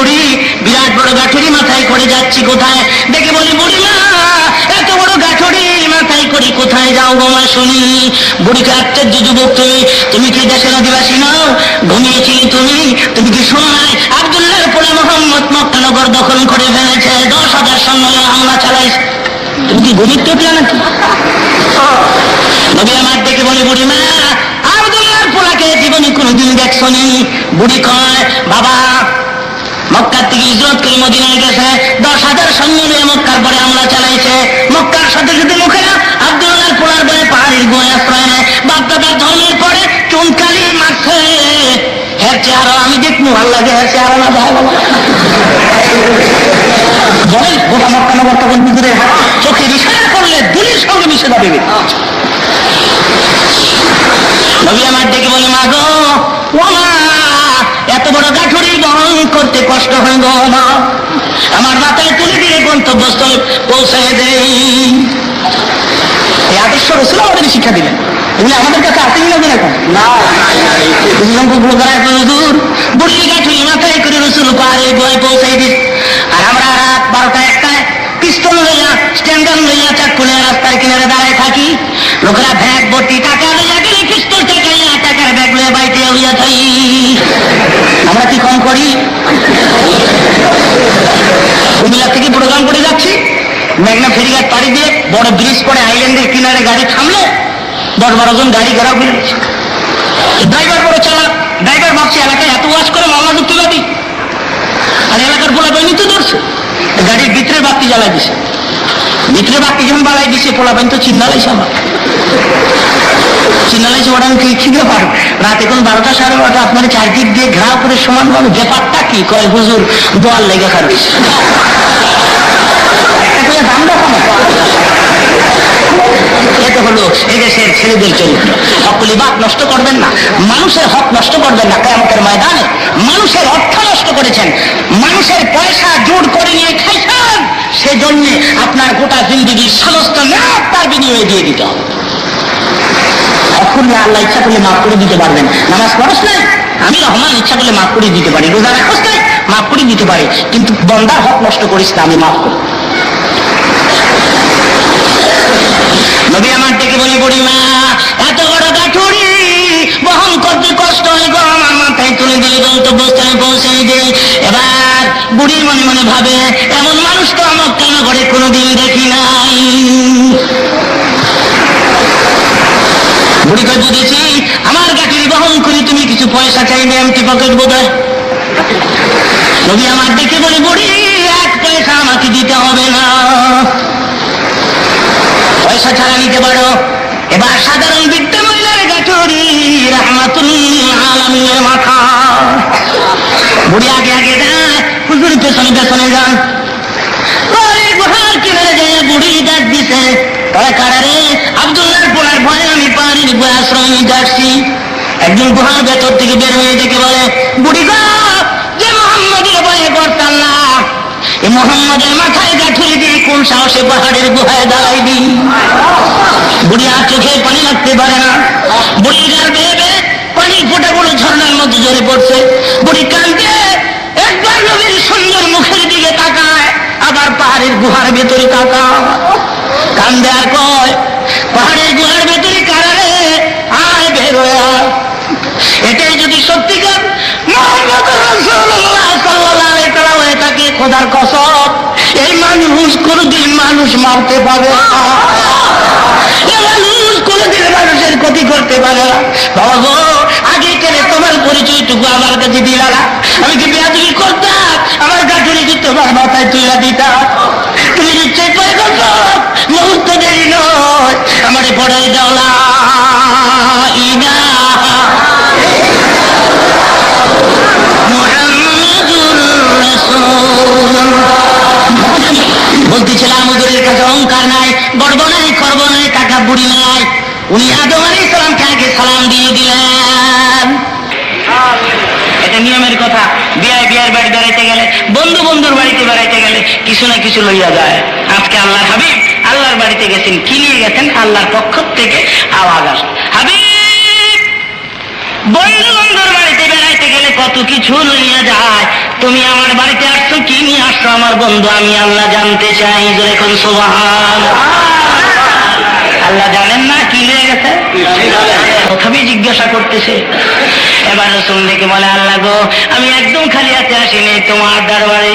বুড়ি বিরাট বড় গাঠুরি মাথায় করে যাচ্ছি কোথায়, দেখে বলি বুড়িমা এত বড় গাঠুরি মাথায় করে কোথায় যাও গো মা শুনি। বুড়িকে আশ্চর্য, যুবক তুমি কি দেশের আদিবাসী নাও? ঘুমিয়েছিলি তুমি কি শোনো নাই আব্দুল্লাহর পোলা মোহাম্মদ মক্কানগর দখল করে ফেলেছে, 10,000 সৈন্য হামলা চালাইছে, তুমি কি ঘুমিয়ে উঠলে নাকি? নবী আমার দেখে বলি বুড়িমা আব্দুল্লাহর পোলাকে জীবনে কোনোদিন দেখছো নি? বুড়ি কয় বাবা মক্কার থেকে হিজরত করে মদিনায় গেছে, 10,000 সৈন্য নিয়ে মক্কার পরে হামলা চালাইছে। মক্কার সাথে সাথে মুখেরা আব্দুল্লাহর পোলার বলে পাহাড়ির গোয়ে আশ্রয় নেয়, বাপদাদার ধর্মের পরে চুনকালি মাখে। হের চেহারা আমি দেখবো ভালো লাগে, হের চেহারা না দেখা বলো বলেন গোটা মক্কানগর তখন পুকুরের চোখে ইশারা করলে দুলির সঙ্গে মিশে যাবে। নবী আমার ডেকে বলে মা গো ও মা এত বড় গাঠুরি বহন করতে কষ্ট হয় গো মা, আমার মাথায় তুলে দিয়ে গন্তব্যস্থলে পৌঁছে দেই। এই আদর্শ রাসূল আমাদের শিক্ষা দিলেন, এগুলো আমাদের কাছে আসেনি না এখন না। বুড়ি গাঠুরি মাথায় করে রাসূল পাহাড়ে বয়ে পৌঁছে দিস, আর আমরা রাত 12টা 1টায় পিস্তল লইয়া স্ট্যান্ডার্ড লইয়া চাকুলে রাস্তার কিনারে দাঁড়ায় থাকি। লোকেরা ব্যাগ ভর্তি টাকা লইয়া গেলে পিস্তল টেকাইয়া টাকার ব্যাগ লইয়া বাড়িতে হইয়া থাই। আমরা কি কম করি? কুমিল্লা থেকে প্রোগ্রাম করে যাচ্ছি, মেঘনা ফেরিঘাট পাড়ি দিয়ে বড় ব্রিজ পরে আইল্যান্ডের কিনারে গাড়ি থামলে 10-12 জন গাড়ি ঘেরাও করে গেছে। ড্রাইভার বড় চালাক, ড্রাইভার ভাবছে এলাকায় এত ওয়াজ করে মামলা যুক্তি পাবি, আর এলাকার পোলা বাইনি তো ধরছে, গাড়ির ভিতরে বাতি জ্বালাই দিছে। ভিতরে বাতি যখন বালাই দিছে পোলা বাইন তো চিন্নালাইছে, আমার চিন্নালাইছে ওটা আমি খিদে পারো রাত এখন 12টা 12:30 আপনার চারদিক দিয়ে ঘেরাও করে সমান ভাবে ব্যাপারটা কি কয় হুজুর দোয়ার লেগে খাবে দাম দেখো না। এটা হলো এদেশের ছেলেদের চরিত্র। হকলি বাদ নষ্ট করবেন না, মানুষের হক নষ্ট করবেন না। কিয়ামতের ময়দানে মানুষের অর্থ নষ্ট করেছেন, মানুষের পয়সা জোর করে নিয়ে খাইছেন, সেজন্য আপনার গোটা জিন্দেগির সমস্ত ন্যায় তার বিনিময়ে দিয়ে দিতে হবে। এখন আল্লাহ ইচ্ছা করলে মাফ করে দিতে পারবেন। নামাজ পড়স নাই, আমি রহমান ইচ্ছা করলে মাফ করে দিতে পারি, রোজা রাখস নাই মাফ করে দিতে পারি, কিন্তু বন্দার হক নষ্ট করিস না, আমি মাফ করি। নবী আমার ডেকে বলি বুড়িমা এত বড় গাঠুরি বহন করতে কষ্ট হয় গো, আমার মাথায় তুলে দিলে গন্তব্যস্থানে পৌঁছে দিই। এবার বুড়ির মনে মনে ভাবে এমন মানুষ তো আমার কেন ঘরে কোনোদিন দেখি নাই। বুড়িকে বুঝেছি আমার গাঠুরি বহন করি, তুমি কিছু পয়সা চাইবে এমটি পকেট বোধহয়। নবী আমার ডেকে বলি বুড়ি 1 পয়সা আমাকে দিতে হবে না, পয়সা ছাড়া নিতে পারো। এবার সাধারণ বৃদ্ধ মহিলার গাঠুরি রাহমাতুল আলামিনের মাথা। বুড়ি আগে আগে যায়, হুজুর পেছনে পেছনে যান। গুহার কিনারে যায় বুড়ি ডাক দিছে, তারা কারারে আব্দুল্লাহর পোলার ভয়ে আমি পানির গুহা আশ্রয় নিতে আসছি। একজন গুহার ভেতর থেকে বের হয়ে ডেকে বলে বুড়ি গো যে মোহাম্মদের ভয়ে করতাম না, এই মোহাম্মদের মাথায় গাঠুরি দিয়ে কোন সাহসে পাহাড়ের গুহায় দাঁড়াই দিই। বুড়ি আর চোখে পানি লাগতে পারে না, বুড়ি গার বেয়ে পানির ফোঁটাগুলো ঝর্ণার মধ্যে ঝরে পড়ছে। বুড়ি কান্দে, একবার নবীর সুন্দর মুখের দিকে তাকায়, আবার পাহাড়ের গুহার ভেতরে তাকায়, কান্দে আর কয় পাহাড়ের গুহার ভেতরে কারারে আয় বের হয়ে। এটাই যদি সত্যিকার মুহাম্মদ রাসূলুল্লাহ সাল্লাল্লাহু আলাইহি ওয়াসাল্লাম হয়ে থাকে, খোদার কসম এই মানুষ কোনদিন মানুষ মারতে পারে না, এই মানুষ কোনদিন মানুষের ক্ষতি করতে পারে না। বাবা গো আগে কেনে তোমার পরিচয়টুকু আমার কাছে দিলা না, আমি কি বেয়াদবি করতাম? আমার গাঠুরি কি তোমার মাথায় তুলে দিতাম? তুমি নিশ্চয় পরে করতো, মুহূর্ত দেরি নয়, আমার পড়াই দাও লা ইলাহা মুহাম্মাদুর রাসূলুল্লাহ। বলতেছিলাম হুজুরের কাছে অহংকার নাই, গর্ব নাই, খর্ব নাই, টাকা বুড়ি নাই। উনি আদম আলাইহিস সালামকে আগে সালাম দিয়ে দিলেন। এটা নিয়মের কথা। বিয়ের বাড়ি বেড়াইতে গেলে, বন্ধুর বাড়িতে বেড়াইতে গেলে কিছু না কিছু লইয়া যায়। আজকে আল্লাহর হাবিব আল্লাহর বাড়িতে গেছেন, কি নিয়ে গেছেন? আল্লাহর পক্ষ থেকে আওয়াজ আসে হাবিব। বন্ধুর বাড়িতে বেড়াইতে গেলে কত কিছু লইয়া যায়, তুমি আমার বাড়িতে আসছো, কি নিয়ে আসছো আমার বন্ধু? আমি আল্লাহ জানতে চাই। যখন সুবহানাল্লাহ, আল্লাহ জানেন না কি নিয়ে গেছে, তথাপি জিজ্ঞাসা করতেছে। এবার রাসূল ডেকে বলে, আল্লাহ গো, আমি একদম খালি হাতে আসিনি তোমার দরবারে।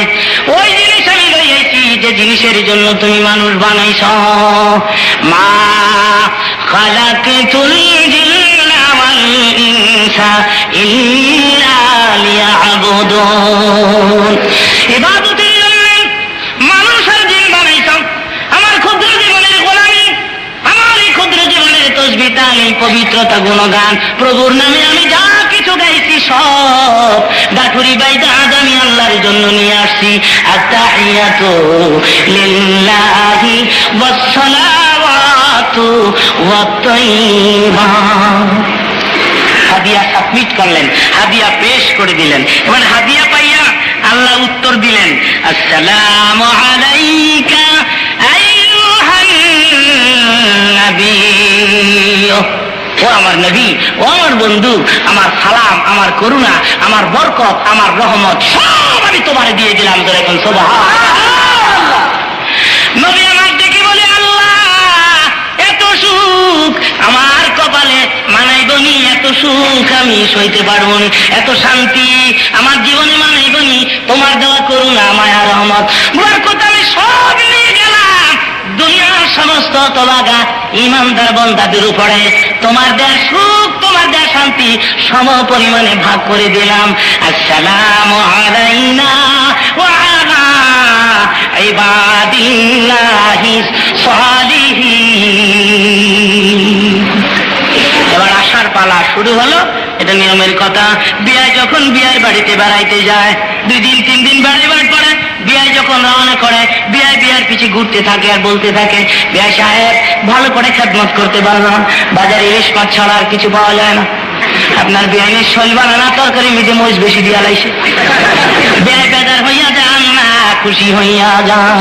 ওই জিনিস আমি লই আইছি যে জিনিসের জন্য তুমি মানুষ বানাইছ। মা খালাকতুল জিন্না ওয়াল ইনসা ইল্লা লিয়াবুদুন। ইবাদতের জন্য মানুষ আর জিন বানাইছ। আমার ক্ষুদ্র জীবনের গোলামি, আমার এই ক্ষুদ্র জীবনের তসবিহ তাহলিল পবিত্রতা গুণগান প্রভুর নামে আমি যা কিছু গাইছি সব গাঠুরি বাইদা আজ আমি আল্লাহর জন্য নিয়ে আসছি। আত্তাহিয়াতু লিল্লাহি ওয়াসসালাওয়াতু ওয়াত-তাইয়্যিবাত। হাদিয়া সাবমিট করলেন, হাদিয়া পেশ করে দিলেন। এবার হাদিয়া পাইয়া আল্লাহ উত্তর দিলেন, আসসালামু আলাইকা আইয়ুহান নবী। ও আমার নবী, ও আমার বন্ধু, আমার সালাম, আমার করুণা, আমার বরকত, আমার রহমত সব আমি তোমারে দিয়ে দিলাম। এখন সুবহানাল্লাহ। নবী আমার ডেকে বলে, আল্লাহ এত সুখ আমার কপালে মানাইবনি, এত সুখ আমি সইতে পারবনি, এত শান্তি আমার জীবনে মানাইবনি। তোমার দেওয়া করুণা, মায়া, রহমত, বরকত আমি সব নিয়ে গেলাম। দুনিয়ার সমস্ত তবাগা ইমানদার বান্দাদের উপরে তোমার দেয়া সুখ, তোমার দেয়া শান্তি সম পরিমাণে ভাগ করে দিলাম। আসসালামু আলাইনা ওয়া আলা ইবাদিল্লাহিস সালিহিন। এবার আসার পালা শুরু হলো। এটা নিয়মের কথা। বিয়ায় যখন বিয়ার বাড়িতে বেড়াইতে যায়, 2 দিন 3 দিন বেড়াইবার পরে বিয়ায় যখন রওনা করে, বিয়ার পিছে ঘুরতে থাকে আর বলতে থাকে, বিয়া সাহেব ভালো করে খেদমত করতে পারলাম, বাজারে ইলিশ মাছ ছাড়া আর কিছু পাওয়া যায় না। আপনার বিয়াইনে শৈল বানানা তরকারি মিটে মরিচ বেশি দিয়া লাইছে। বিয়ায় বেজার হইয়া যান না, খুশি হইয়া যান,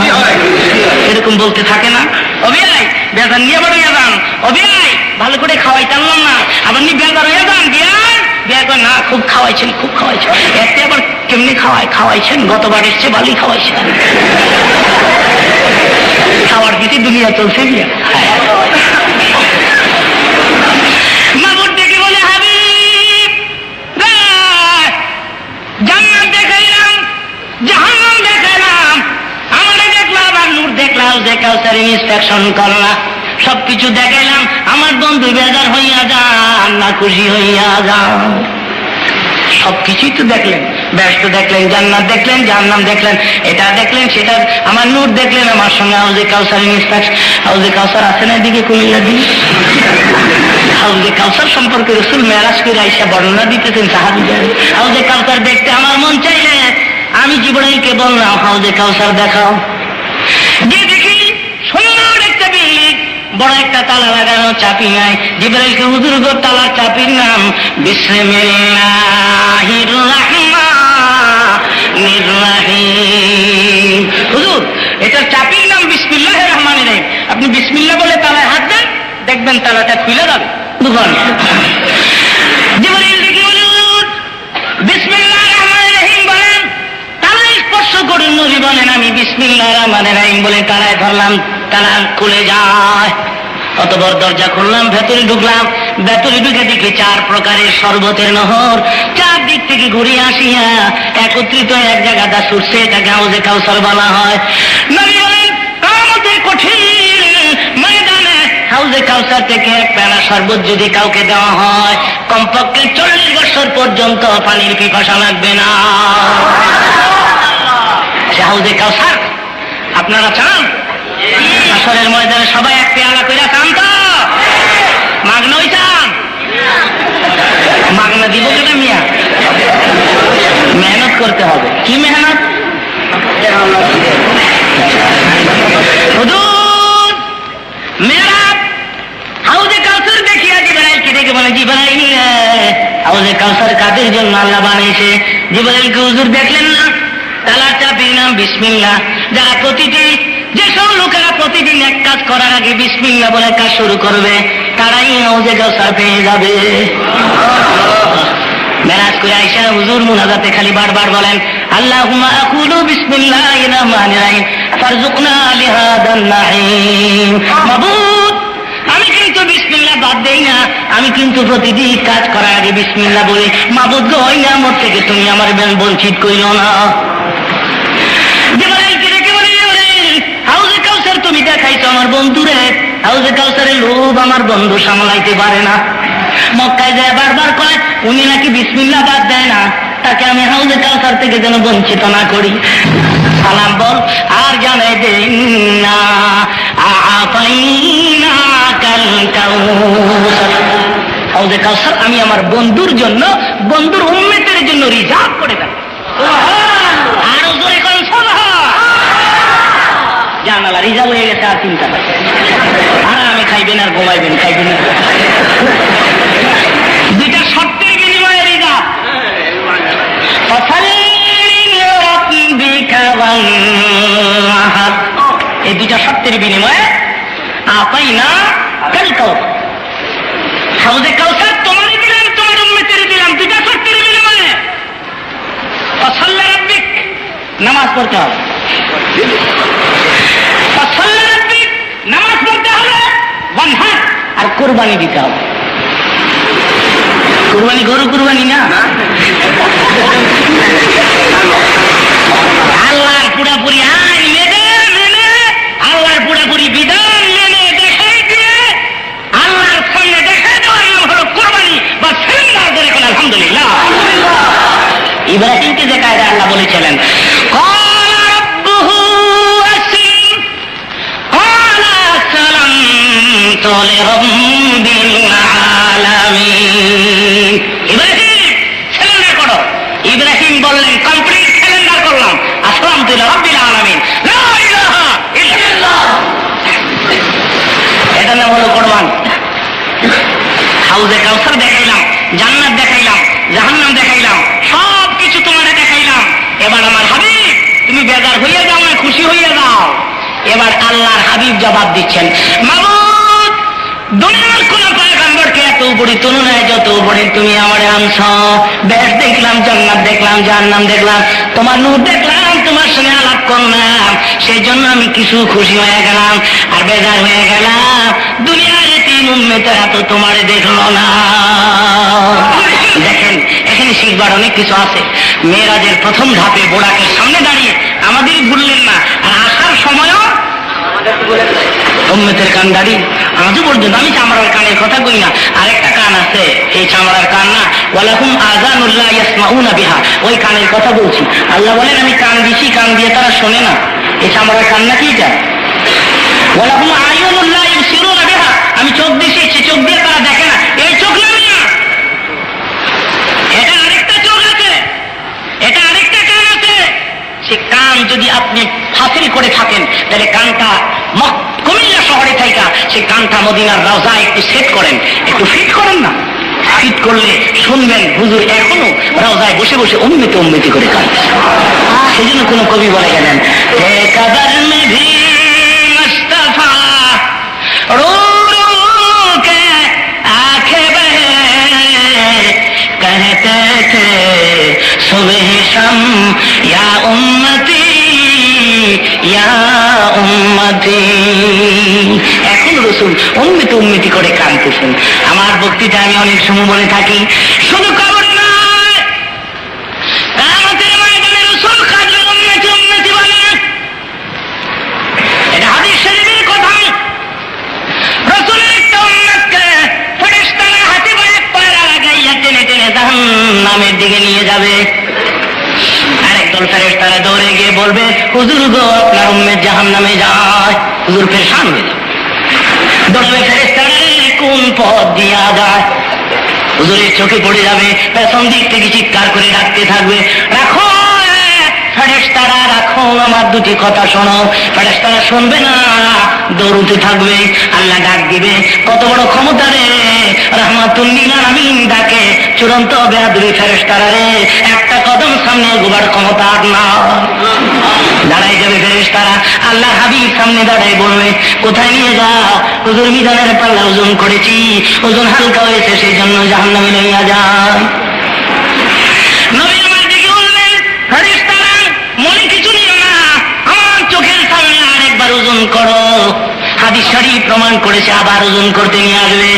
এরকম বলতে থাকে না? ও বিয়াই বেজার নিয়ে বড় হইয়া যান, ও বিয়াই ভালো করে খাওয়াই টানলাম না, আবার নি বেজার হইয়া যান। বিয়াই না, খুব খাওয়াইছেন, খুব খাওয়াইছেন। এতে আবার কেমনি খাওয়াইছেন? গতবার এসছে ভালোই খাওয়াইছেন। খাওয়ার কিছু দুনিয়া চলছে। বিয়া মাবুর ডেকে বলে, হাবিব জান্নাত দেখাইলাম, জাহান্নাম দেখাইলাম, আমারে দেখলাম আর নূর দেখলাম, যে কাউসার ইন্সপেকশন করলাম, সবকিছু দেখাইলাম। আমার বন্ধু বেজার হইয়া যান না খুশি হইয়া যান? সবকিছুই তো দেখলেন, ব্যস্ত দেখলেন, জান্নাত দেখলেন, জাহান্নাম দেখলেন, এটা দেখলেন, সেটা, আমার নূর দেখলেন, আমার সঙ্গে হাউজে কাউসার ইন্সপেকশন। হাউজে কাউসার আছে না এদিকে কুমিল্লা দিকে? হাউজে কাউসার সম্পর্কে রাসূল মেরাজ করে আয়েশা বর্ণনা দিতেছেন সাহাবীদের। হাউজে কাউসার দেখতে আমার মন চাইলে আমি জিবরাইলকে বললাম, হাউজে কাউসার দেখাও। যে দেখি সুন্দর একটা বিল্ডিং, বড় একটা তালা লাগানো, চাবি নাই। জিবরাইলকে, হুজুর গো তালার চাবির নাম বিসমিল্লাহির রাহমানির রাহিম। হুজুর এটার চাবির নাম বিসমিল্লাহির রহমানির রহিম। আপনি বিসমিল্লাহ বলে তালায় হাত দেন, দেখবেন তালাটা খুলে যাবে। জিবরাইল দেখি, হুজুর বিসমিল্লাহির রহমানির রহিম বলেন, তালায় স্পর্শ করুন। নবী বলেন, আমি বিসমিল্লাহির রহমানির রহিম বলে তালায় ধরলাম, তালা খুলে যায়। অতবর দরজা খুললাম, ভেতরে ঢুকলাম। ভেতরে ঢুকে দেখি 4 প্রকারের শরবতের নহর 4 দিক থেকে ঘুরে আসিয়া একত্রিত এক জায়গাটা ছুটছে। এটাকে হাউজে কাউসার বলা হয়। নবী বলেন, কিয়ামতের কঠিন ময়দানে হাউজে কাউসার থেকে এক প্যালা শরবত যদি কাউকে দেওয়া হয়, কমপক্ষে 40 বছর পর্যন্ত পানির পিপাসা লাগবে না। হাউজে কাউসার আপনারা চান? আসরের ময়দানে সবাই এক পেয়ালা কইরা চান তো? মাগনাই চান? মাগনা দিব কেনা মিয়া? মেহনত করতে হবে। কি মেহনত? হুজুর মেরাত হাউজে কাউসার দেখিয়া জিবরাইলকে ডেকে বলে, জিবরাইল হাউজে কাউসার কাদের জন্য আল্লাহ বানিয়েছে? জিবরাইলকে হুজুর দেখলেন না? তালার চাবির নাম বিসমিল্লাহ। যারা যেসব লোকেরা প্রতিদিন এক কাজ করার আগে বিসমিল্লাহ বলে কাজ শুরু করবে, তারাই হাউজে কাউসার পেয়ে যাবে। মেরাজ করে আয়েশা হুজুর মুনাজাতে খালি বারবার বলেন, আল্লাহুম্মা আকুলু বিসমিল্লাহির রহমানির রহিম ফারজুকনা লিহাদান নাঈম। মাবুদ, আমি কিন্তু বিসমিল্লাহ বাদ দেই না, আমি কিন্তু প্রতিদিন কাজ করার আগে বিসমিল্লাহ বলি। মাবুদ গো, ওই নিয়ামত থেকে তুমি আমার বঞ্চিত কইরো না। হাউজে কাউসার তুমি দেখাইছো আমার বন্ধুরে, হাউজে কাউসারের লোভ আমার বন্ধু সামলাইতে পারে না। মক্কায় যায় বারবার কয় উনি নাকি বিসমিল্লাহ বাদ দেয় না, তাকে আমি হাউজে কাউসার থেকে যেন বঞ্চিত না করি। সালাম বল আর জানাই দেন না, আ'তাইনা কাল কাউসার। হাউজে কাউসার আমি আমার বন্ধুর জন্য, বন্ধুর উম্মতের জন্য রিজার্ভ করে দেব। আর জোরে কোন জানালা রিজার্ভ হয়ে গেছে, আর চিন্তা নাই। আর আমি খাইবেন আর ঘুমাইবেন, খাইবেন না। দুইটা শর্তের বিনিময়ে রিজার্ভ। এই দুইটা শর্তের বিনিময়ে আ'তাইনা কাল কাউসার। হাউজে কাউসার তোমারই দিলাম, তোমার উম্মতের দিলাম, দুইটা শর্তের বিনিময়ে। ফাসাল্লি রাব্বিক, নামাজ পড়তে হবে। নামাজ পড়তে হবে, ওয়ানহার, আর কুরবানি দিতে হবে। কুরবানি গরু কুরবানি না, আল্লাহর পুরাপুরি আইন মেনে মেনে, আল্লাহর পুরাপুরি বিধান মেনে দেখাই দিয়ে আল্লাহর সামনে দেখাই দেওয়ার নাম হলো কুরবানি বা সিন্নার। করে কোন আলহামদুলিল্লাহ। ইব্রাহিমকে যে কায়দা আল্লাহ বলেছিলেন, ইব্রাহিম বললেন কমপ্লিট সিলিন্ডার করলাম, আসলামতু লিরাব্বিল আলামিন, লা ইলাহা ইল্লাল্লাহ। এটা নাম হলো কোরবান। হাউজে কাউসার দেখাইলাম, জান্নাত দেখাইলাম, জাহান্নাম দেখাইলাম, সব কিছু তোমারে দেখাইলাম। এবার আমার হাবিব তুমি বেজার হইয়া যাও না, খুশি হইয়া যাও। এবার আল্লাহর হাবিব জবাব দিচ্ছেন, মাবুদ, দুনিয়ার কোন পয়গম্বরকে এত উপরে তুলনায় যত উপরে তুমি আমারে আনছ। বেশ দেখলাম, জান্নাত দেখলাম, জাহান্নাম দেখলাম, তোমার নূর দেখলাম, তোমার সঙ্গে আলাপ করলাম, সেই জন্য আমি কিছু খুশি হয়ে গেলাম আর বেজার হয়ে গেলাম। দুনিয়ার তিন উম্মতেরা তো তোমারে দেখলো না। দেখেন এখানে শিখবার অনেক কিছু আছে। মেরাজের প্রথম ধাপে বোরাকের সামনে দাঁড়িয়ে আমাদের ভুললেন না, আর আসার সময়ও উম্মতের কান দাঁড়িয়ে আজও পর্যন্ত। আমি চামড়ার কানের কথা কই না, আরেকটা কান আছে, এই চামড়ার কান না, ওয়ালাহুম আযানুল্লাহ ইয়াসমাউনা বিহা, ওই কানের কথা বলছি। আল্লাহ বলেন আমি কান দিছি, কান দিয়ে তারা শোনে না। এই চামড়ার কান না কি এটা? ওয়ালাহুম আয়ুনুল্লাহ ইউসিরুনা বিহা, আমি চোখ দিছি, সে চোখ দিয়ে তারা দেখে না। এই চোখ না, এটা আরেকটা চোখ আছে, এটা আরেকটা কান আছে। সে কান যদি আপনি হাসিল করে থাকেন, তাহলে কানটা কুমিল্লা শহরে থাকা সে কানটা মদিনার রওজা একটু সেট করেন, একটু ফিট করেন না। ফিট করলে শুনবেন হুজুর এখনো রওজায় বসে বসে উম্মতি উম্মতি করে কাঁদছে। সেই জন্য কোন কবি বলে গেলেন, কবর মে ভি মুস্তাফা রো রো কে আঁখে বহে कहते थे सुबह शाम या उम्मती या उम्मती। এখন রসুল উম্মতি উম্মতি করে কাঁদতেছেন। আমার বক্তৃতা আমি অনেক সময় বলে থাকি, শুধু কবর নয়, কিয়ামতের ময়দানে রসুল কাঁদলে উম্মতি উম্মতি বলে। এটা হাদিস শরীফের কথা। রসুলের একটা উম্মতকে ফেরেশতারা হাতে করে পায়রা লাগাইয়া টেনে টেনে জাহান্নামের দিকে নিয়ে যাবে। আরেকদল ফেরেশতারা দৌড়ে গিয়ে বলবে, হুজুর গো আপনার উম্মত জাহান্নামে যায়। হুজুর পেরেশান হয়ে যাবে, দৌড়বে ফেরেশতারা কোন পথ দিয়া যায়। হুজুরের চোখে পড়ে যাবে, পেছন দিক থেকে চিৎকার করে ডাকতে থাকবে, রাখো ফেরেশতারা রাখো, আমার দুটি কথা শোনো। ফেরেশতারা শুনবে না, দৌড়তে থাকবে। আল্লাহ ডাক দিবে, কত বড় ক্ষমতা রে, রাহমাতুল লিল আলামিন ডাকে। চূড়ান্ত বেয়াদবি ফেরেশতারা রে, একটা কদম সামনে গোবার ক্ষমতা আর না। দাঁড়াই যাবে ফেরেশতারা, আল্লাহ হাবিব সামনে দাঁড়াই বলবে, কোথায় নিয়ে যাও? হুজুর মিজানের পাল্লা ওজন করেছি, ওজন হালকা হয়েছে, সেই জন্য জাহান্নামে নিয়ে যায়। করো। হাদিস শরীফ প্রমাণ করেছে আবার ওজন করতে নিয়ে আসবে।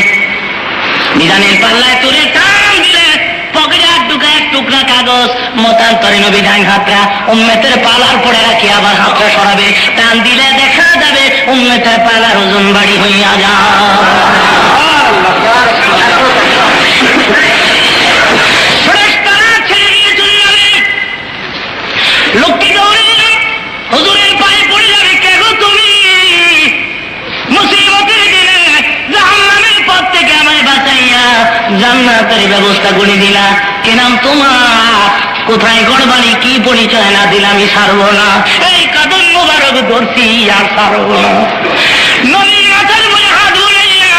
মিজানের পাল্লায় তুলে টান দিলে পকেটে ঢুকে এক টুকরা কাগজ, মতান্তরে নবী ডাইন হাতটা উম্মতের পালার পরে রাখি আবার হাতটা সরাবে, টান দিলে দেখা যাবে উম্মতের পালার ওজন বাড়ি হইয়া যায়। লোকটি দৌড়ে হুজুরের পায়ে পড়ে যাবে, কে গো তুমি? মুসিবতের দিনে জাহান্নামের পথ থেকে আমায় বাঁচাইয়া জান্নাতের ব্যবস্থা করে দিলা, কে নাম তোমার? কোথায় গড়বাড়ি, কি পরিচয় না দিলে আমি ছাড়বো না। এই কদম মোবারক ধরছি আর ছাড়বো না। নবী মাথার বলে হাত বুলাইয়া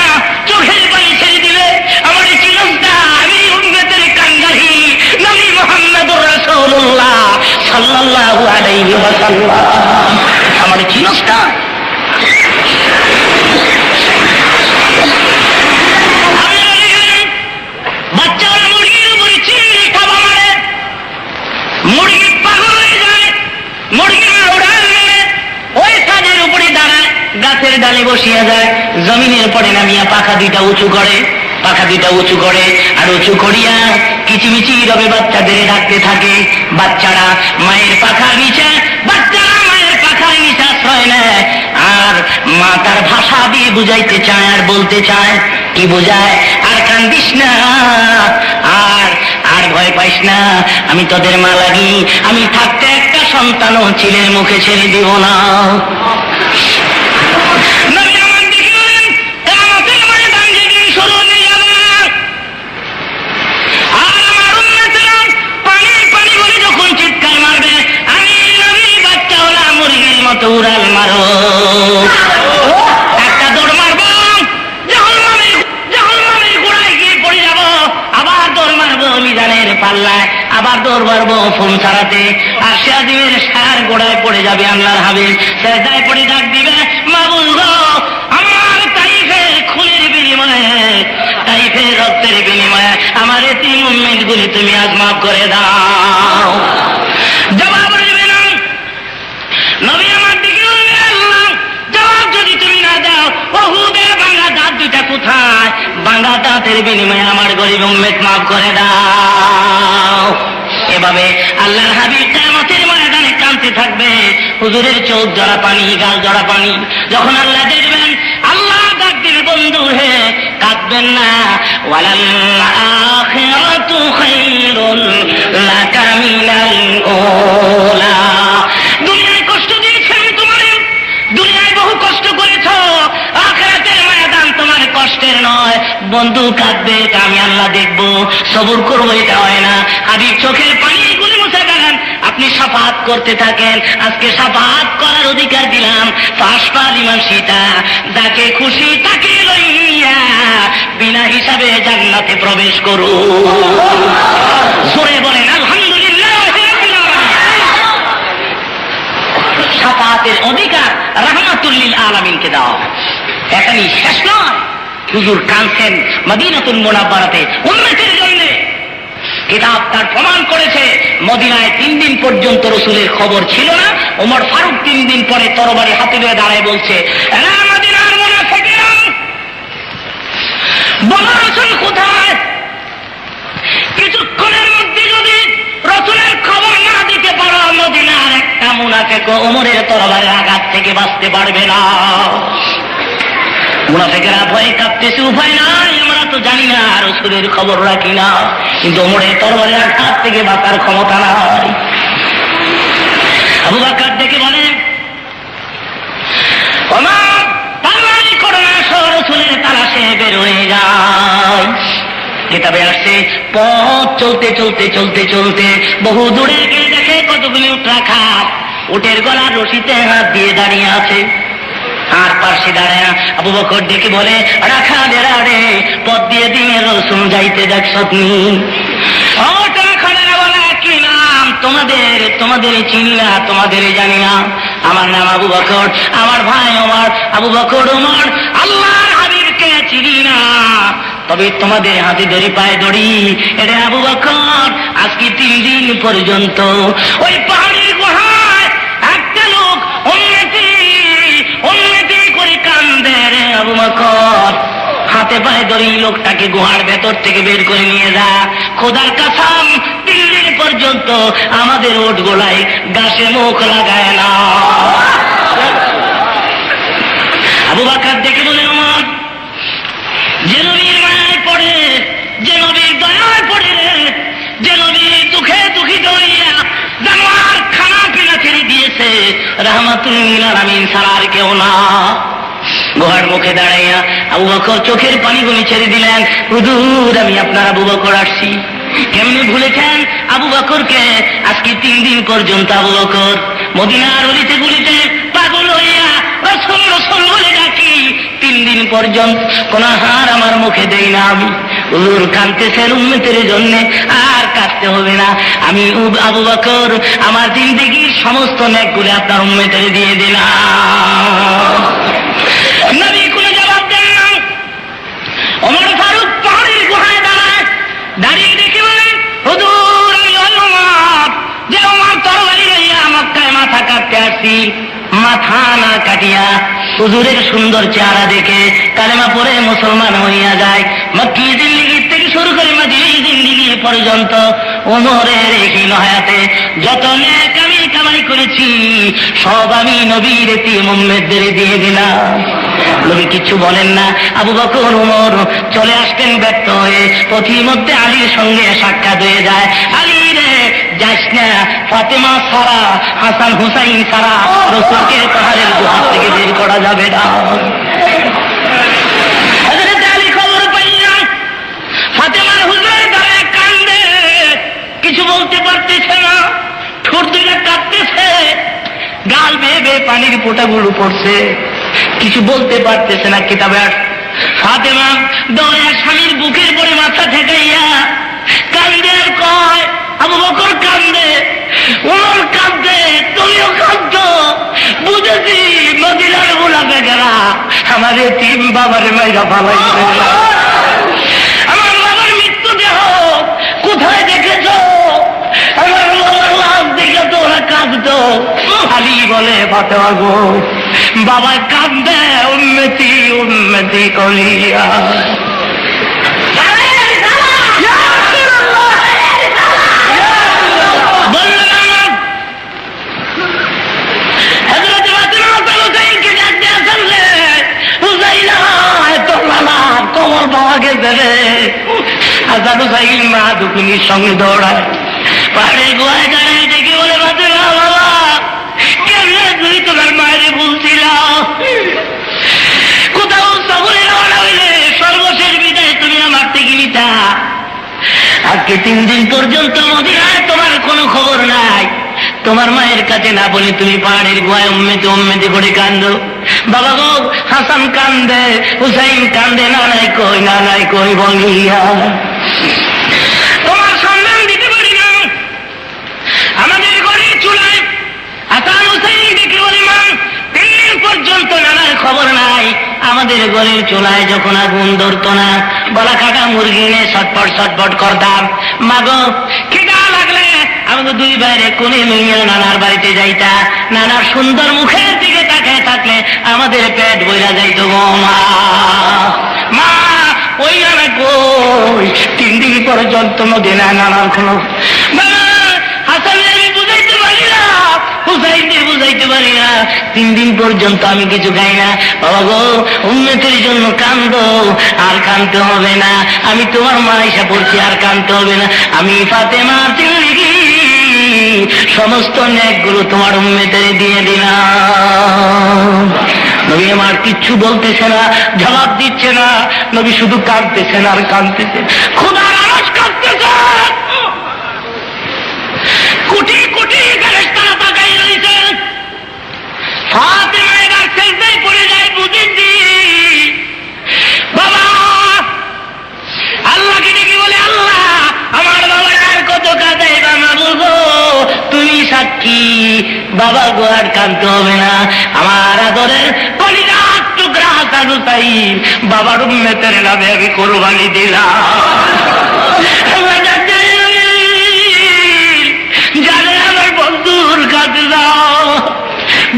চোখের পানি ছেড়ে দিলে, আমার চিরস্তা আমি উম্মতের কাঙ্গারি নবী মুহাম্মদুর রাসূলুল্লাহ সাল্লাল্লাহু আলাইহি ওয়াসাল্লাম। আমার চিরস্তা বাচ্চারা মুরগির উপরে চিংড়ি খাওয়া মারে, মুরগি পাগল হয়ে যায়, মুরগি উড়াল মেরে ওই ছাদের উপরে দাঁড়ায়, গাছের ডালে বসিয়া যায়, জমিনের পরে নামিয়া পাখা দুইটা উঁচু করে, পাখা দুইটা উঁচু করে আর উঁচু করিয়া কিচিমিচি রবে বাচ্চাদের ডাকতে থাকে। বাচ্চারা মায়ের পাখার নিচে, বাচ্চারা মায়ের পাখার নিচে আশ্রয় নেয়, আর মা তার ভাষা দিয়ে বুঝাইতে চায় আর বলতে চায়। কি বোঝায়? আর কান্দিস না, আর আর ভয় পাইস না, আমি তোদের মা লাগি, আমি থাকতে একটা সন্তানও ছেলের মুখে ছেড়ে দিব না। উড়াল মারো, একটা দৌড় মারবো, জাহান্নামের গোড়ায় গিয়ে পড়ে যাবো, আবার দৌড় মারবো মিজানের পাল্লায়, আবার দৌড় মারবো ফোন ছাড়াতে, আর সিরাজের সার গোড়ায় পড়ে যাবে আল্লাহর হাবিব, সেজদায় পড়ে ডাক দিবে, মাবুদ গো, আমার তাইফের খুনের বিনিময়ে, তাইফের রক্তের বিনিময়ে আমার এতিম উম্মতগুলি তুমি আজ মাফ করে দাও। জবাব দেবে না নবী, আমার দিকে আল্লাহ জবাব যদি তুমি না দাও, ওহুদের ভাঙা দাঁত দুইটা কোথায়? ভাঙা দাঁতের বিনিময়ে আমার গরিব উম্মত মাফ করে দাও। এভাবে আল্লাহর হাবিব কিয়ামতের ময়দানে কাঁদতে থাকবে, হুজুরের চোখ জড়া পানি, গাল জড়া পানি। যখন আল্লাহ দেখবেন, আল্লাহ ডাক দিবে, বন্ধু হে কাঁদবেন না, ওয়ালাল আখিরাতু খায়রুল লাকা মিনাল উলা। দুনিয়ায় কষ্ট দিয়েছি আমি তোমারে, দুনিয়ায় বহু কষ্ট করেছ, আখিরাতের ময়দান তোমার কষ্টের নয়। বন্ধু কাঁদবে, এটা আমি আল্লাহ দেখবো, সবুর করবো, এটা হয় না। হাবিব চোখের পানি গুলি মুছে গেলেন, আপনি সাফাত করতে থাকেন। আজকে সাফাত করার অধিকার দিলাম, পাঁচপা ইমাম সীতা, যাকে খুশি তাকে লইয়া বিনা হিসাবে জান্নাতে প্রবেশ করো। জোরে বলেন আলহামদুলিল্লাহ। সাফাতের অধিকার রাহমাতুল লিল আলামিনকে দাও। এখানেই শেষ নয়, হুজুর কাঁদছেন মদিনাতুল মুনাওয়ারাতে উম্মতের জন্য। কিতাব তার প্রমাণ করেছে, মদিনায় 3 দিন পর্যন্ত রাসূলের খবর ছিল না। ওমর ফারুক 3 দিন পরে তরবারি হাতে নিয়ে দাঁড়ায় বলছে, এরা মদিনার মুনাফিকরা, বলো রাসূল কোথায়? কিছুক্ষণের মধ্যে যদি রাসূলের খবর না দিতে পারো, মদিনার একটা মুনাফিক ওমরের তরবারির আঘাত থেকে বাঁচতে পারবে না। মুনাফিকেরা ভয়ে কাঁপতেছে, উপায় নাই, আমরা তো জানি না, রাসূলের খবর রাখি না, কিন্তু ওমরের তরবারির আঘাত থেকে বাঁচার ক্ষমতা নাই। আবু বকর ডেকে বলে, ওমর তাড়াতাড়ি করো না, রাসূলের তালাশে বের হয়ে যায়। কিতাবে আসছে, পথ চলতে চলতে চলতে চলতে বহু দূরে গিয়ে দেখে কতগুলি উট রাখা, উটের গলার রশিতে হাত দিয়ে দাঁড়িয়ে আছে। আর পাশে দাঁড়ায় আবু বকর ডেকে বলে, রাখা দেরা রে, পথ দিয়ে দিনের রাসূল যাইতে দেখছ তুমি? বলে, কি নাম তোমাদের? তোমাদের চিনি না, তোমাদের জানি না। আমার নাম আবু বকর, আমার ভাই ওমর। আবু বকর ওমর আল্লাহর হাবিবকে চিনি না, তবে তোমাদের হাতে ধরি, পায়ে ধরি, এটা আবু বকর। আজকে 3 দিন পর্যন্ত ওই পাহাড়ের গুহায় একটা লোক অন্য ওই লোকটাকে গুহার ভেতর থেকে বের করে নিয়ে যা। খোদার কাসাম 3 দিন পর্যন্ত আমাদের ওট গোলায় গাছে মুখ লাগায় না। আবু বকর দেখে বলে, ওমর, যে নবীর মায়ায় পড়ে, যে নবীর দয়ায় পড়ে, যে নবীর দুঃখে দুঃখিত হইয়া জানোয়ার খানা পিনা ছেড়ে দিয়েছে, রাহমাতুল লিল আলামিন ছাড়া আর কেউ না। গুহার মুখে দাঁড়াইয়া আবু বকর চোখের পানিগুলি ছেড়ে দিলেন। হুজুর, আমি আপনার আবু বকর আসছি। কেমনি ভুলেছেন আবু বকরকে? আজকে 3 দিন পর্যন্ত আবু বকর মদিনার অলিতে গলিতে পাগল হইয়া রাসূল রাসূল বলে ডাকি। 3 দিন পর্যন্ত কোন হার আমার মুখে দেই না আমি। হুজুর কাঁদতেছেন উম্মতের জন্য, আর কাঁদতে হবে না। আমি আবু বকর আমার জিন্দেগির সমস্ত নেকগুলো আপনার উম্মতের দিয়ে দিলাম। নবী কোনো জবাব দেন না। ওমর ফারুক পাহাড়ের গুহায় দাঁড়ায়, দাঁড়িয়ে দেখে বলেন, হুজুর, আমি ওই ওমর যে ওমর তরবারি লইয়া মক্কায় মাথা কাটতে আসছি। মাথা না কাটিয়া হুজুরের সুন্দর চেহারা দেখে কালেমা পড়ে মুসলমান হইয়া যায়। মক্কি জিন্দেগি থেকে শুরু করে মদিনা জিন্দেগি পর্যন্ত ওমরের হীন হায়াতে যত নেক আমি কামাই করেছি সব আমি নবীর এতিম উম্মতদের দিয়ে দিলাম। নবী কিছু বলেন না। আবু বকর ওমর চলে আসতেন ব্যর্থ হয়ে। পথির মধ্যে আলীর সঙ্গে সাক্ষাৎ হয়ে যায়। আলী রে, যাস না, ফাতেমা ছাড়া, হাসান হুসাইন ছাড়া রাসূলকে পাহাড়ের গুহা থেকে বের করা যাবে না। হযরত আলী খবর পাইলেন ফাতেমার হুজুর দাঁড়ায় কান্দে, কিছু বলতে পারতেছে না, ঠোঁট দুটো কাঁপতেছে, গাল বেয়ে বেয়ে পানির ফোঁটাগুলো পড়ছে, কিছু বলতে পারতেছে না। কিতাবে ফাতেমা দয়া স্বামীর বুকের পরে মাথা ঠেকাইয়া কান্দে আর কয়, আবু বকর কান্দে, ওমর কান্দে, তুমিও কাঁদছো। বুঝেছি মদিনার মুনাফিকেরা আমার এতিম বাবারে মাইরা ফালাইছে। আমার বাবার মৃত্যু দেহ কোথায় দেখেছো? আমার বাবার লাশ দেখে তো ওরা কাঁদতো। আলী বলে, ফাতেমা গো, বাবা কান্দে উম্মতি উম্মতি কলিয়া। কমর বাবাকে দেবে। হাসান হুসাইন মা দুকুনির সঙ্গে দৌড়ায়, পাহাড়ের গুহায় দাঁড়ায় দেখে বলে, ফাতেমা বাবা, কেমনে তুমি তোমার মায়ের বলছিল? কোথাও সফরে রওনা হইলে সর্বশেষ বিদায় তুমি আমার থেকে নিতা। আজকে 3 দিন পর্যন্ত মদিনায় তোমার কোনো খবর নাই। তোমার মায়ের কাছে না বলে তুমি পাহাড়ের গুহায় উম্মতি উম্মতি করে কান্দো। বাবা গো, হাসান কান্দে, হুসাইন কান্দে, না নাই কই, না নাই কই বলিয়া তোমার সম্মান দিতে পারি না। আমাদের ঘরে চুলায় হাসান হুসাইন দেখে বলি, মা 3 দিন পর্যন্ত নানার খবর নাই। আমাদের ঘরের চুলায় যখন আগুন ধরতো না, বলা কাটা মুরগি এনে ছটপট ছটপট করতাম। মাগো, খিদা লাগলে আমাকে 2 বাইরে কোণে মিলিয়ে নানার বাড়িতে যাইতা। নানার সুন্দর মুখের দিকে তাকায় থাকলে আমাদের পেট বইরা যাইত গো মা। মা ওই নানা কই? 3 দিন পর্যন্ত মদিনা নানার কোনো হাসানের আমি বুঝাইতে পারি না, হুসাইনকে বুঝাইতে পারি না। 3 দিন পর্যন্ত আমি কিছু খাই না। বাবা গো, উম্মতের জন্য কান্দো, আর কানতে হবে না। আমি তোমার মা এসে পড়ছি, আর কানতে হবে না। আমি ফাতেমা জিন্দেগি সমস্ত নেকগুলো তোমার উম্মতের দিয়ে দিলাম। নবী আমার কিচ্ছু বলতেছে না, জবাব দিচ্ছে না। নবী শুধু কাঁদতেছেন আর কাঁদতেছেন, খোদার আওয়াজ কাঁদতেছে। কোটি কোটি ফেরেশতারা তাকাই রয়েছে। ফাতেমা এবার সেজদায় পড়ে যায়, বুঝেছি বাবা। আল্লাহকে ডেকে বলে, আল্লাহ আমার বাবার আর কত কাঁদে বাবা, বলবো তুমি সাক্ষী। বাবা গো, আর কাঁদতে হবে না। আমার আদরের কলিজার টুকরা হাসান হুসাইন বাবার উম্মতের নামে আমি কোরবানি দিলাম। জানে আমার বন্ধুর কাছে যাও,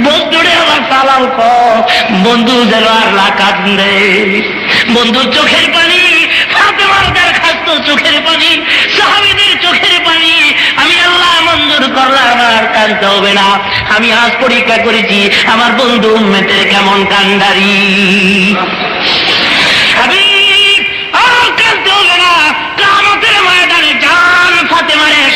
বন্ধুরে আমার সালাম কর, বন্ধু যেন আর না কাঁদে। বন্ধুর চোখের পানি তোমার দরখাস্ত, চোখের পানি, সাহাবীদের চোখের পানি আমি আল্লাহ মঞ্জুর করলাম, আর কাঁদতে হবে না। আমি আজ পরীক্ষা করেছি আমার বন্ধু উম্মতের কেমন কান্ডারি।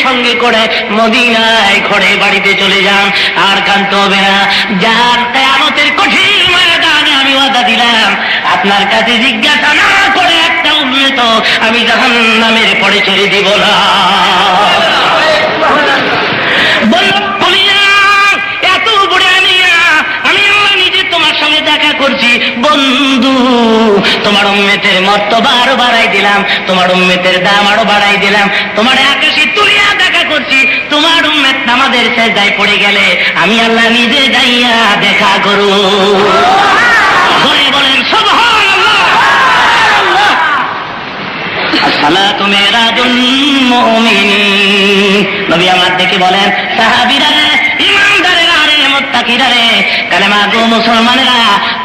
সঙ্গে করে মদিনায় ঘরে বাড়িতে চলে যান, আর কাঁদতে হবে না। যার কিয়ামতের কঠিন ময়দানে আমি ওয়াদা দিলাম, আপনার কাছে জিজ্ঞাসা না করে একটা উম্মত আমি জাহান্নামের পরে ছেড়ে দিব না। এত বড় আমি আল্লাহ নিজে তোমার সঙ্গে দেখা করছি বন্ধু, তোমার উম্মতের মর্তবা আরো বাড়াই দিলাম, তোমার উম্মতের দাম আরো বাড়াই দিলাম, তোমার আকাশে তুলিয়া দেখা করছি। তোমার উম্মত আমাদের সেজদায় পড়ে গেলে আমি আল্লাহ নিজে যাইয়া দেখা করু। বলেন সুবহানাল্লাহ। আসসালাতু মিরাজুল মুমিনিন। নবী আমার দেখে বলেন, সাহাবীরা, ঈমানদারেরা, মুত্তাকিরা রে, কালেমা গো মুসলমানেরা,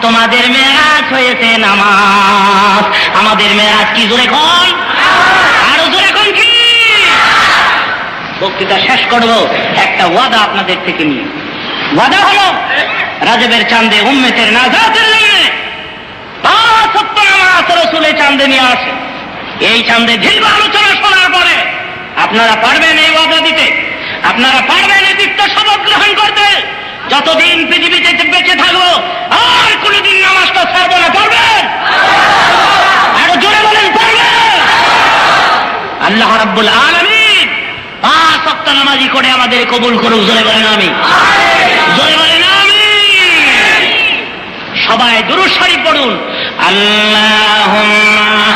তোমাদের মেরাজ হয়েছে নামাজ। আমাদের মেরাজ কি? জোরে কোন, আরো জোরে কোন কি? বক্তৃতা শেষ করব একটা ওয়াদা আপনাদের থেকে নিয়ে। ওয়াদা হলো রাজবের চাঁদে উম্মতের নাজাতের জন্য 5 ওয়াক্ত নামাজ রাসূলের চাঁদে নিয়ে আসে। এই চাঁদে দীর্ঘ আলোচনা শোনার পরে আপনারা পারবেন এই ওয়াদা দিতে? আপনারা পারবেন এই দীপ্ত শপথ গ্রহণ করতে? যতদিন পৃথিবীতে বেঁচে থাকবো আর কোনদিন নামাজটা ছাড়বো না। পারবেন? আরো জোরে বলেন, পারবেন? আল্লাহ রাব্বুল আলামিন 5 ওয়াক্ত নামাজি করে আমাদের কবুল করুক। জোরে বলেন আমিন। জোরে বলেন আমিন। সবাই দুরূদ শরীফ পড়ুন। আল্লাহুম্মা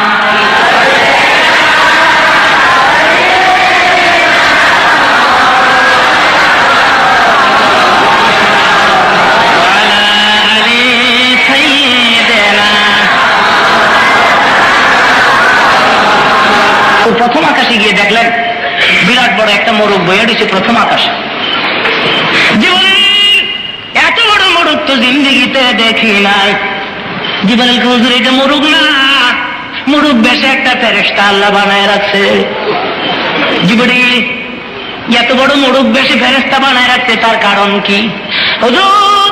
প্রথম আকাশে গিয়ে দেখলেন বিরাট বড় একটা মোরগ বয়ে উঠেছে প্রথম আকাশে। জীবনে এত বড় মোরগ তো জিন্দিগিতে দেখি নাই। জীবনে হুজুর এটা মোরগ না, মোরগ বেশে একটা ফেরেশতা আল্লাহ বানায় রাখছে। জীবনে এত বড় মোরগ বেশে ফেরেশতা বানায় রাখছে, তার কারণ কি? হুজুর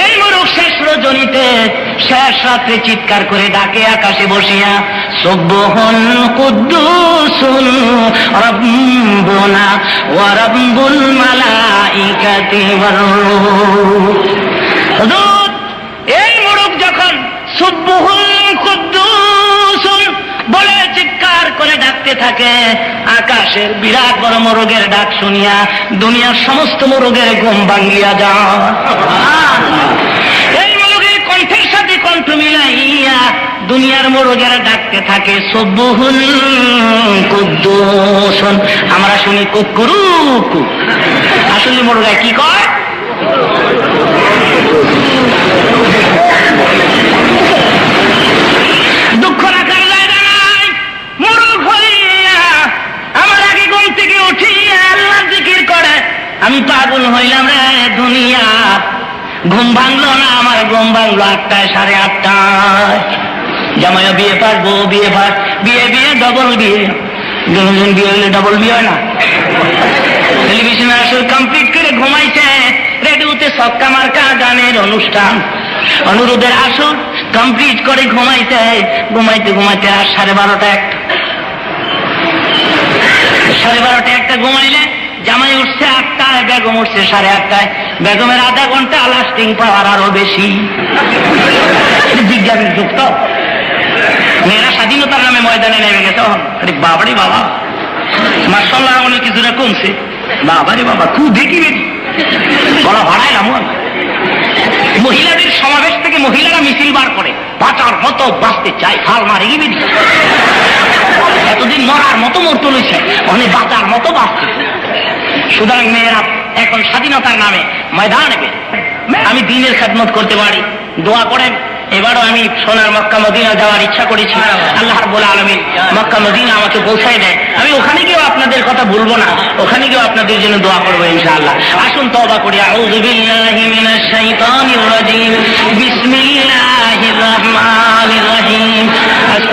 এই মোরগ শেষ রজনীতে শেষ রাত্রে চিৎকার করে ডাকে আকাশে বসিয়া, সুবহান কুদ্দুসুন রাব্বুনা ওয়া রাব্বুল মালাইকাতি ওয়ার রূহ। হুজুর এই মোরগ যখন সুবহান কুদ্দুসুন বলে চিৎকার করে ডাকতে থাকে, আকাশের বিরাট বড় মোরগের ডাক শুনিয়া দুনিয়ার সমস্ত মোরগের ঘুম ভাঙ্গিয়া যায়। এই মোরগের কণ্ঠের সাথে কণ্ঠ মিলাইয়া দুনিয়ার মোরগেরা ডাকতে থাকে, সুবহুন কুদ্দুসুন। আমরা শুনি কুকুরুকু, আসলে মোরগা কি কয়? দুঃখ রাখার জায়গা নাই। মোরগ হইয়া আমার আগে ঘুম থেকে উঠিয়া আল্লাহ জিকির করে আমি পাগল হইলাম রে দুনিয়া। ঘুম ভাঙলো না, আমার ঘুম ভাঙলো 8টায়, 8:30টায়। জামাইও বিয়ে পাস, বউ বিয়ে পাস, বিয়ে ডবল বিয়ে। বিয়ে হলে ডবল বিয়ে হয় না? টেলিভিশনে আসলে কমপ্লিট করে ঘুমাইছে, রেডিওতে ছক্কা মার্কা গানের অনুষ্ঠান, অনুরোধের আসর কমপ্লিট করে ঘুমাইছে। ঘুমাইতে ঘুমাইতে আর 12:30 1:30 ঘুমাইলে জামাই উঠছে 8টায়, বেগম উঠছে 8:30টায়। বেগমের আধা ঘন্টা লাস্টিং পাওয়ার আরো বেশি। বিজ্ঞানের যুগ তো। মেয়েরা স্বাধীনতার নামে ময়দানে নেমে গেছে। আরে বাবারে বাবা, মাশাআল্লাহ অনেক কিছুটা কমছে। বাবারে বাবা, খুব দেখি গলা ভাড়াইলাম। মহিলাদের সমাবেশ থেকে মহিলারা মিছিল বার করে, বাঁচার মতো বাঁচতে চাই, ফাল মারে গিয়ে এতদিন মরার মতো মরতে লইছে, অনেক বাঁচার মতো বাঁচতে। সুতরাং মেয়েরা এখন স্বাধীনতার নামে ময়দানে বের। আমি দিনের খেদমত করতে পারি, দোয়া করেন। এবারও আমি সোনার মক্কা মদিনা যাওয়ার ইচ্ছা করেছি। আল্লাহ রাব্বুল আলামিন মক্কা মদিনা আমাকে পৌঁছায় দেয়, আমি ওখানে গিয়েও আপনাদের কথা ভুলবো না, ওখানে গিয়েও আপনাদের জন্য দোয়া করবো ইনশাআল্লাহ। আসুন তওবা করি। আউযু বিল্লাহি মিনাশ শাইতানির রাজীম। বিসমিল্লাহির রহমানির রহিম।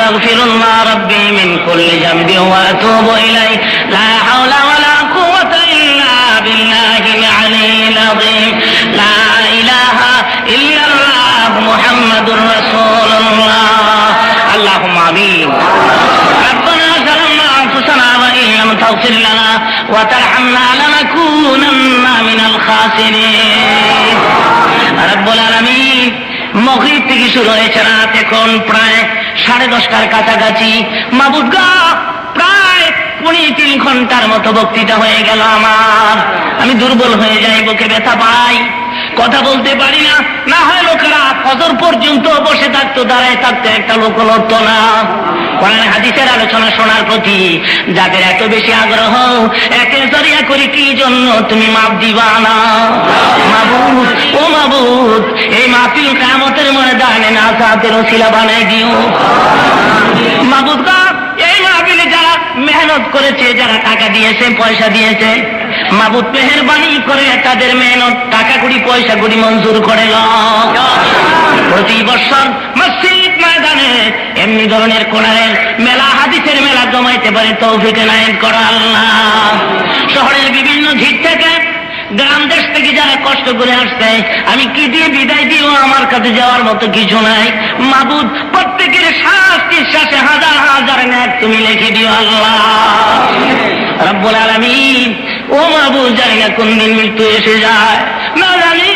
আস্তাগফিরুল্লাহ রাব্বি মিন কুল্লি যামবিন ওয়া আতুবু ইলাইহি লা হাওলা ওয়ালা কুওয়াতা ইল্লা বিল্লাহিল আলিয়্যিল আযীম লা ইলাহা ইল্লাল্লাহ মুহাম্মাদুর রাসূলুল্লাহ আল্লাহুম্মা আমিন ربنا ظلمنا أنفسنا وإن لم تغفر لنا وترحمنا لنكونن من الخاسرين رب العالمين মগরিব থেকে শুরু হয়েছে রাত এখন প্রায় 10:30টার কাছাকাছি মাবুদ গো প্রায় 3 ঘন্টার মতো বক্তৃতা হয়ে গেল আমার আমি দুর্বল হয়ে যাই বুকে ব্যথা পাই কথা বলতে পারি না না হয় লোকেরা ফজর পর্যন্ত বসে থাকতো দাঁড়ায় থাকতো একটা লোক লড়তো না কোরআন হাদিসের আলোচনা শোনার প্রতি যাদের এত বেশি আগ্রহ একে জরিয়া করি কি জন্য তুমি মাপ দিবা না মাবুদ ও মাবুদ এই মাহফিল কিয়ামতের ময়দানে নাজাতের ওসিলা বানাই দিও মাবুদ গো এই মাহফিলে যারা মেহনত করেছে যারা টাকা দিয়েছে পয়সা দিয়েছে মাবুদ মেহেরবানি করে তাদের মেহনত টাকা কুড়ি পয়সা কুড়ি মঞ্জুর করে নাও প্রতি বছর মসজিদ ময়দানে এমনি ধরনের কোরআনের মেলা হাদিসের মেলা জমাইতে পারে তৌফিক এনায়েত করো আল্লাহ শহরের বিভিন্ন দিক থেকে গ্রাম দেশ থেকে যারা কষ্ট করে আসছে আমি কি দিয়ে বিদায় দিও আমার কাছে যাওয়ার মতো কিছু নাই মাবুদ প্রত্যেকের শ্বাস নিঃশ্বাসে হাজার হাজার নেক তুমি লিখে দিও আল্লাহ রব্বুল আলামিন ও মাবুদ জানি না কোন দিন মৃত্যু এসে যায় না জানি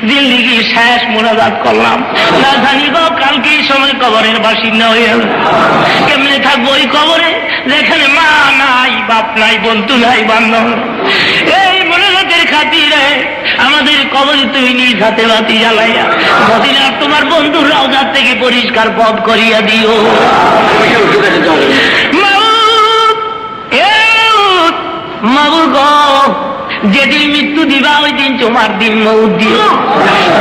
জিন্দেগি শেষ মোনাজাত করলাম না জানি গো কালকে সময় কবরের বাসিন্দা হয়ে কেমনে থাকবো ওই কবরে যেখানে মা নাই বাপ নাই বন্ধু নাই বান্ধব এই মোনাজাতের খাতিরে আমাদের কবরে তুমি নিজ হাতে বাতি জ্বালাইয়া মদিনার তোমার বন্ধুর রওজা থেকে পরিষ্কার পথ করিয়া দিও মাবুদ গো যেদিন মৃত্যু দিবা ওই দিন তোমার দিন মউত দিও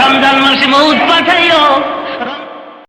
রমজান মাসে মউত পাঠাই